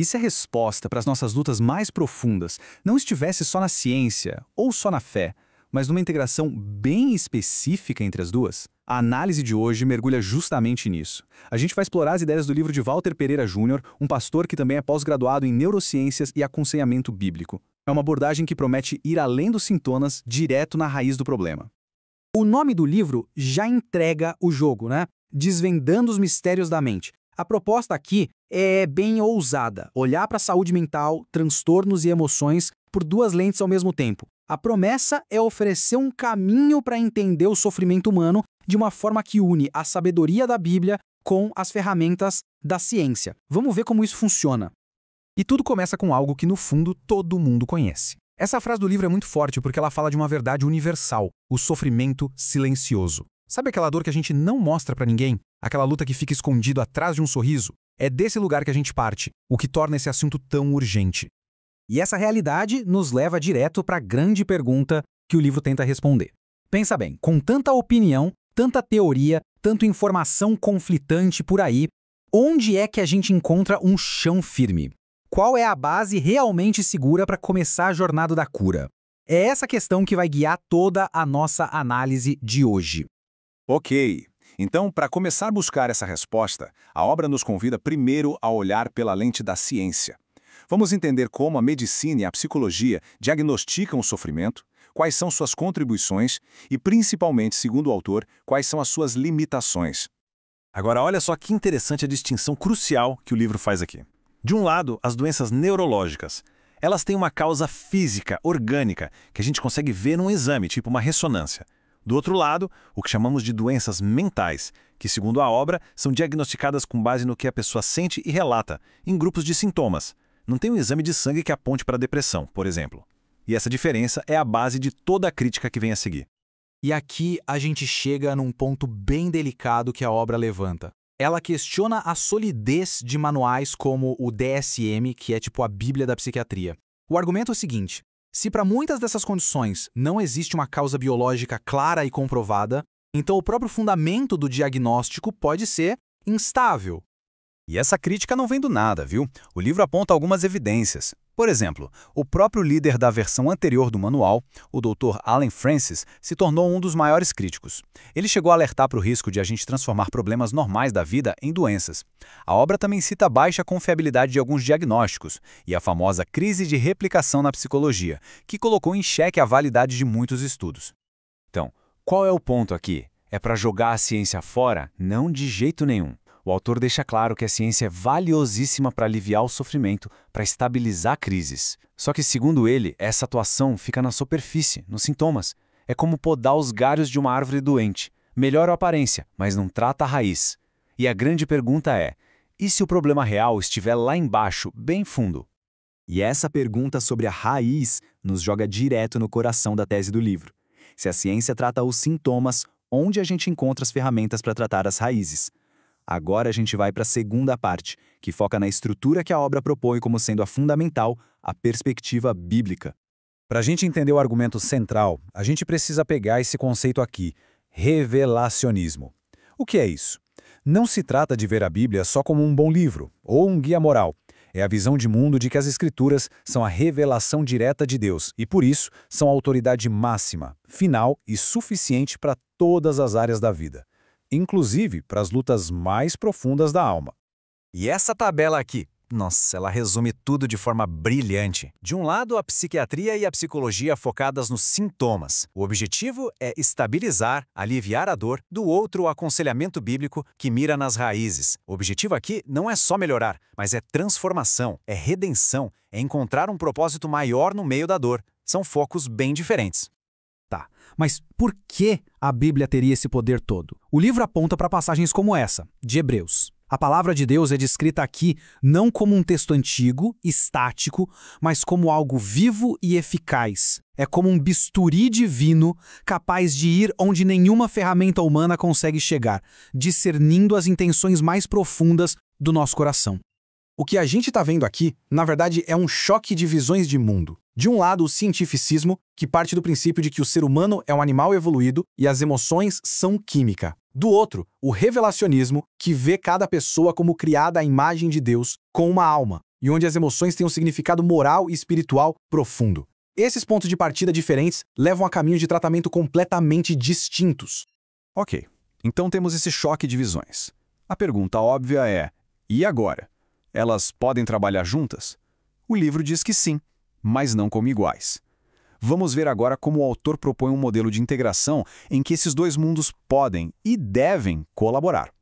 E se a resposta para as nossas lutas mais profundas não estivesse só na ciência ou só na fé, mas numa integração bem específica entre as duas? A análise de hoje mergulha justamente nisso. A gente vai explorar as ideias do livro de Walter Pereira Jr., um pastor que também é pós-graduado em neurociências e aconselhamento bíblico. É uma abordagem que promete ir além dos sintomas, direto na raiz do problema. O nome do livro já entrega o jogo, né? Desvendando os mistérios da mente. A proposta aqui é bem ousada, olhar para a saúde mental, transtornos e emoções por duas lentes ao mesmo tempo. A promessa é oferecer um caminho para entender o sofrimento humano de uma forma que une a sabedoria da Bíblia com as ferramentas da ciência. Vamos ver como isso funciona. E tudo começa com algo que, no fundo, todo mundo conhece. Essa frase do livro é muito forte porque ela fala de uma verdade universal, o sofrimento silencioso. Sabe aquela dor que a gente não mostra pra ninguém? Aquela luta que fica escondido atrás de um sorriso? É desse lugar que a gente parte, o que torna esse assunto tão urgente. E essa realidade nos leva direto para a grande pergunta que o livro tenta responder. Pensa bem, com tanta opinião, tanta teoria, tanta informação conflitante por aí, onde é que a gente encontra um chão firme? Qual é a base realmente segura para começar a jornada da cura? É essa questão que vai guiar toda a nossa análise de hoje. Ok, então para começar a buscar essa resposta, a obra nos convida primeiro a olhar pela lente da ciência. Vamos entender como a medicina e a psicologia diagnosticam o sofrimento, quais são suas contribuições e, principalmente, segundo o autor, quais são as suas limitações. Agora, olha só que interessante a distinção crucial que o livro faz aqui. De um lado, as doenças neurológicas. Elas têm uma causa física, orgânica, que a gente consegue ver num exame, tipo uma ressonância. Do outro lado, o que chamamos de doenças mentais, que, segundo a obra, são diagnosticadas com base no que a pessoa sente e relata, em grupos de sintomas. Não tem um exame de sangue que aponte para a depressão, por exemplo. E essa diferença é a base de toda a crítica que vem a seguir. E aqui a gente chega num ponto bem delicado que a obra levanta. Ela questiona a solidez de manuais como o DSM, que é tipo a Bíblia da psiquiatria. O argumento é o seguinte: se para muitas dessas condições não existe uma causa biológica clara e comprovada, então o próprio fundamento do diagnóstico pode ser instável. E essa crítica não vem do nada, viu? O livro aponta algumas evidências. Por exemplo, o próprio líder da versão anterior do manual, o Dr. Allen Francis, se tornou um dos maiores críticos. Ele chegou a alertar para o risco de a gente transformar problemas normais da vida em doenças. A obra também cita a baixa confiabilidade de alguns diagnósticos e a famosa crise de replicação na psicologia, que colocou em xeque a validade de muitos estudos. Então, qual é o ponto aqui? É para jogar a ciência fora? Não de jeito nenhum. O autor deixa claro que a ciência é valiosíssima para aliviar o sofrimento, para estabilizar crises. Só que, segundo ele, essa atuação fica na superfície, nos sintomas. É como podar os galhos de uma árvore doente. Melhora a aparência, mas não trata a raiz. E a grande pergunta é: e se o problema real estiver lá embaixo, bem fundo? E essa pergunta sobre a raiz nos joga direto no coração da tese do livro. Se a ciência trata os sintomas, onde a gente encontra as ferramentas para tratar as raízes? Agora a gente vai para a segunda parte, que foca na estrutura que a obra propõe como sendo a fundamental, a perspectiva bíblica. Para a gente entender o argumento central, a gente precisa pegar esse conceito aqui, revelacionismo. O que é isso? Não se trata de ver a Bíblia só como um bom livro, ou um guia moral. É a visão de mundo de que as Escrituras são a revelação direta de Deus e, por isso, são a autoridade máxima, final e suficiente para todas as áreas da vida, inclusive para as lutas mais profundas da alma. E essa tabela aqui, nossa, ela resume tudo de forma brilhante. De um lado, a psiquiatria e a psicologia focadas nos sintomas. O objetivo é estabilizar, aliviar a dor. Do outro, o aconselhamento bíblico que mira nas raízes. O objetivo aqui não é só melhorar, mas é transformação, é redenção, é encontrar um propósito maior no meio da dor. São focos bem diferentes. Tá, mas por que a Bíblia teria esse poder todo? O livro aponta para passagens como essa, de Hebreus. A palavra de Deus é descrita aqui não como um texto antigo, estático, mas como algo vivo e eficaz. É como um bisturi divino capaz de ir onde nenhuma ferramenta humana consegue chegar, discernindo as intenções mais profundas do nosso coração. O que a gente está vendo aqui, na verdade, é um choque de visões de mundo. De um lado, o cientificismo, que parte do princípio de que o ser humano é um animal evoluído e as emoções são química. Do outro, o revelacionismo, que vê cada pessoa como criada à imagem de Deus, com uma alma. e onde as emoções têm um significado moral e espiritual profundo. Esses pontos de partida diferentes levam a caminhos de tratamento completamente distintos. Ok, então temos esse choque de visões. A pergunta óbvia é, e agora? Elas podem trabalhar juntas? O livro diz que sim, mas não como iguais. Vamos ver agora como o autor propõe um modelo de integração em que esses dois mundos podem e devem colaborar.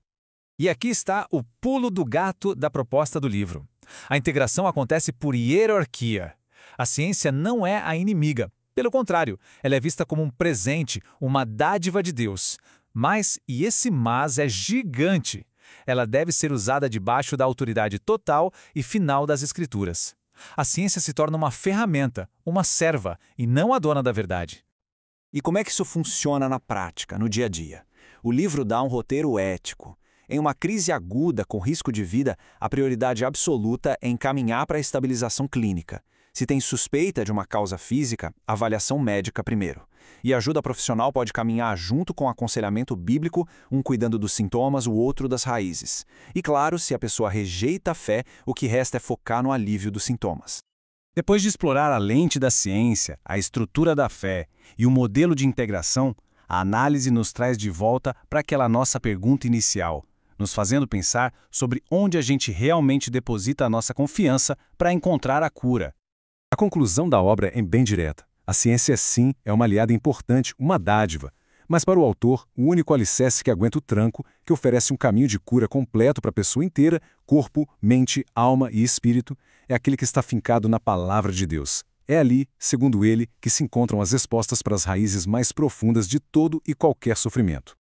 E aqui está o pulo do gato da proposta do livro. A integração acontece por hierarquia. A ciência não é a inimiga. Pelo contrário, ela é vista como um presente, uma dádiva de Deus. Mas, e esse mas é gigante, ela deve ser usada debaixo da autoridade total e final das Escrituras. A ciência se torna uma ferramenta, uma serva, e não a dona da verdade. E como é que isso funciona na prática, no dia a dia? O livro dá um roteiro ético. Em uma crise aguda com risco de vida, a prioridade absoluta é encaminhar para a estabilização clínica. Se tem suspeita de uma causa física, avaliação médica primeiro. E a ajuda profissional pode caminhar junto com aconselhamento bíblico, um cuidando dos sintomas, o outro das raízes. E claro, se a pessoa rejeita a fé, o que resta é focar no alívio dos sintomas. Depois de explorar a lente da ciência, a estrutura da fé e o modelo de integração, a análise nos traz de volta para aquela nossa pergunta inicial, nos fazendo pensar sobre onde a gente realmente deposita a nossa confiança para encontrar a cura. A conclusão da obra é bem direta. A ciência, sim, é uma aliada importante, uma dádiva. Mas para o autor, o único alicerce que aguenta o tranco, que oferece um caminho de cura completo para a pessoa inteira, corpo, mente, alma e espírito, é aquele que está fincado na palavra de Deus. É ali, segundo ele, que se encontram as respostas para as raízes mais profundas de todo e qualquer sofrimento.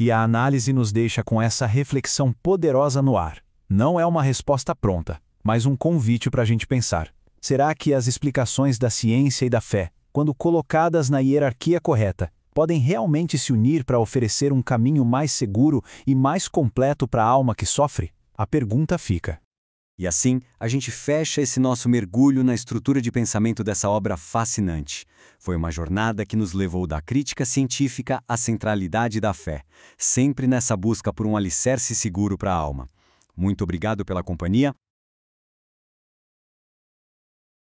E a análise nos deixa com essa reflexão poderosa no ar. Não é uma resposta pronta, mas um convite para a gente pensar. Será que as explicações da ciência e da fé, quando colocadas na hierarquia correta, podem realmente se unir para oferecer um caminho mais seguro e mais completo para a alma que sofre? A pergunta fica. E assim, a gente fecha esse nosso mergulho na estrutura de pensamento dessa obra fascinante. Foi uma jornada que nos levou da crítica científica à centralidade da fé, sempre nessa busca por um alicerce seguro para a alma. Muito obrigado pela companhia